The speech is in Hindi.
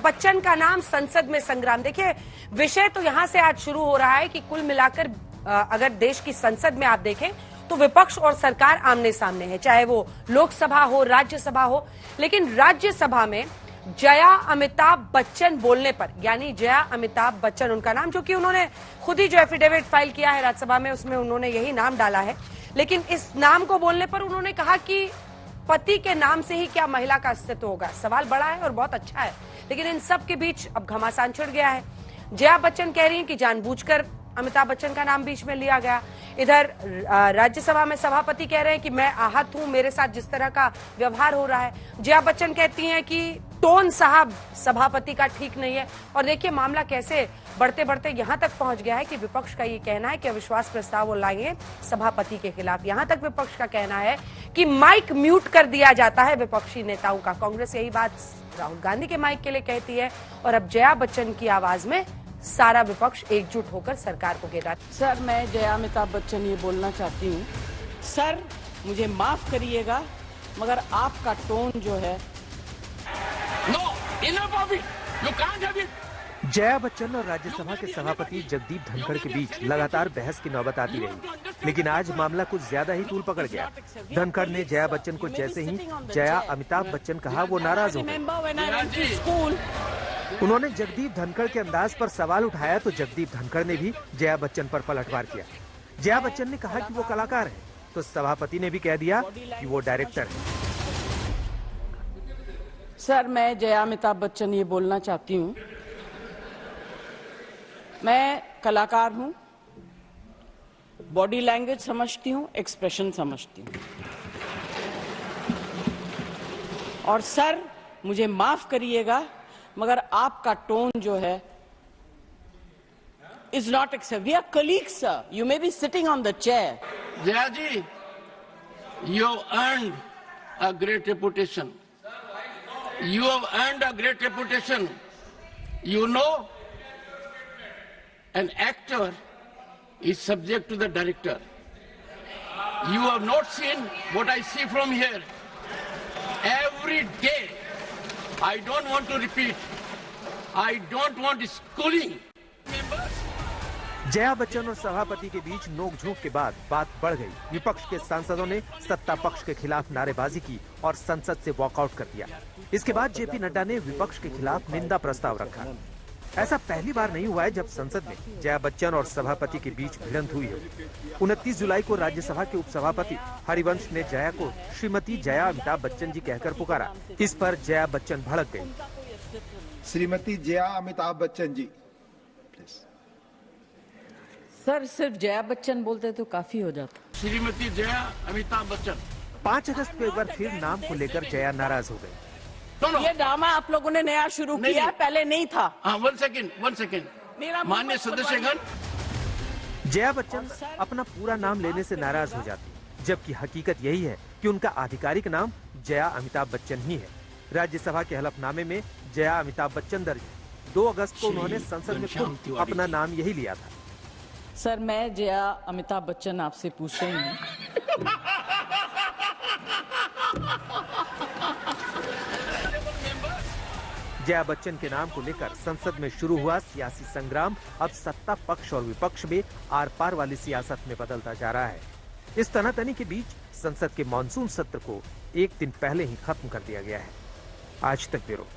बच्चन का नाम संसद में संग्राम। देखिए, विषय तो यहां से आज शुरू हो रहा है कि कुल मिलाकर अगर देश की संसद में आप देखें तो विपक्ष और सरकार आमने सामने है, चाहे वो लोकसभा हो, राज्यसभा हो। लेकिन राज्यसभा में जया अमिताभ बच्चन बोलने पर, यानी जया अमिताभ बच्चन उनका नाम, जो कि उन्होंने खुद ही जो एफिडेविट फाइल किया है राज्यसभा में, उसमें उन्होंने यही नाम डाला है। लेकिन इस नाम को बोलने पर उन्होंने कहा कि पति के नाम से ही क्या महिला का अस्तित्व होगा। सवाल बड़ा है और बहुत अच्छा है, लेकिन इन सब के बीच अब घमासान छिड़ गया है। जया बच्चन कह रही हैं कि जानबूझकर अमिताभ बच्चन का नाम बीच में लिया गया। इधर राज्यसभा में सभापति कह रहे हैं कि मैं आहत हूं, मेरे साथ जिस तरह का व्यवहार हो रहा है। जया बच्चन कहती हैं कि टोन साहब सभापति का ठीक नहीं है। और देखिए मामला कैसे बढ़ते बढ़ते यहां तक पहुंच गया है कि विपक्ष का ये कहना है कि अविश्वास प्रस्ताव वो लाएंगे सभापति के खिलाफ। यहां तक विपक्ष का कहना है कि माइक म्यूट कर दिया जाता है विपक्षी नेताओं का। कांग्रेस यही बात राहुल गांधी के माइक के लिए कहती है और अब जया बच्चन की आवाज में सारा विपक्ष एकजुट होकर सरकार को घेरा। सर, मैं जया अमिताभ बच्चन ये बोलना चाहती हूँ, सर मुझे माफ करिएगा मगर आपका टोन जो है जया बच्चन और राज्यसभा के सभापति जगदीप धनखड़ के बीच लगातार बहस की नौबत आती रही, लेकिन आज मामला कुछ ज्यादा ही तूल पकड़ गया। धनखड़ ने जया बच्चन को जैसे ही जया अमिताभ बच्चन कहा, वो नाराज हो गए। उन्होंने जगदीप धनखड़ के अंदाज पर सवाल उठाया तो जगदीप धनखड़ ने भी जया बच्चन पर पलटवार किया। जया बच्चन ने कहा कि वो कलाकार हैं, तो सभापति ने भी कह दिया कि वो डायरेक्टर हैं। सर, मैं जया अमिताभ बच्चन ये बोलना चाहती हूँ, मैं कलाकार हूँ, बॉडी लैंग्वेज समझती हूँ, एक्सप्रेशन समझती हूँ। और सर मुझे माफ करिएगा मगर आपका टोन जो है is not accept. We are colleagues sir, you may be sitting on the chair. Jaya ji, you have earned a great reputation. You have earned a great reputation. You know, an actor is subject to the director. You have not seen what I see from here. Every day, I don't want to repeat. I don't want schooling. Jaya Bachchan और सभापति के बीच नोकझोंक के बाद बात बढ़ गई। विपक्ष के सांसदों ने सत्ता पक्ष के खिलाफ नारेबाजी की और संसद से वॉकआउट कर दिया। इसके बाद जेपी नड्डा ने विपक्ष के खिलाफ निंदा प्रस्ताव रखा। ऐसा पहली बार नहीं हुआ है जब संसद में जया बच्चन और सभापति के बीच भिड़ंत हुई है। 29 जुलाई को राज्यसभा के उपसभापति हरिवंश ने जया को श्रीमती जया अमिताभ बच्चन जी कहकर पुकारा। इस पर जया बच्चन भड़क गयी। श्रीमती जया अमिताभ बच्चन जी। सर, सिर्फ जया बच्चन बोलते तो काफी हो जाता। श्रीमती जया अमिताभ बच्चन। 5 अगस्त को एक बार फिर नाम को लेकर जया नाराज हो गई। ये ड्रामा आप लोगों ने नया शुरू किया, पहले नहीं था। वन सेकेंड माननीय सदस्यगण, जया बच्चन अपना पूरा नाम लेने से नाराज हो जाती, जबकि हकीकत यही है कि उनका आधिकारिक नाम जया अमिताभ बच्चन ही है। राज्यसभा के हलफनामे में जया अमिताभ बच्चन दर्ज है। 2 अगस्त को उन्होंने संसद में खुद अपना नाम यही लिया था। सर, मैं जया अमिताभ बच्चन आपसे पूछ रही हूँ, जया बच्चन के नाम को लेकर संसद में शुरू हुआ सियासी संग्राम अब सत्ता पक्ष और विपक्ष में आर पार वाली सियासत में बदलता जा रहा है। इस तनातनी के बीच संसद के मानसून सत्र को एक दिन पहले ही खत्म कर दिया गया है। आज तक ब्यूरो।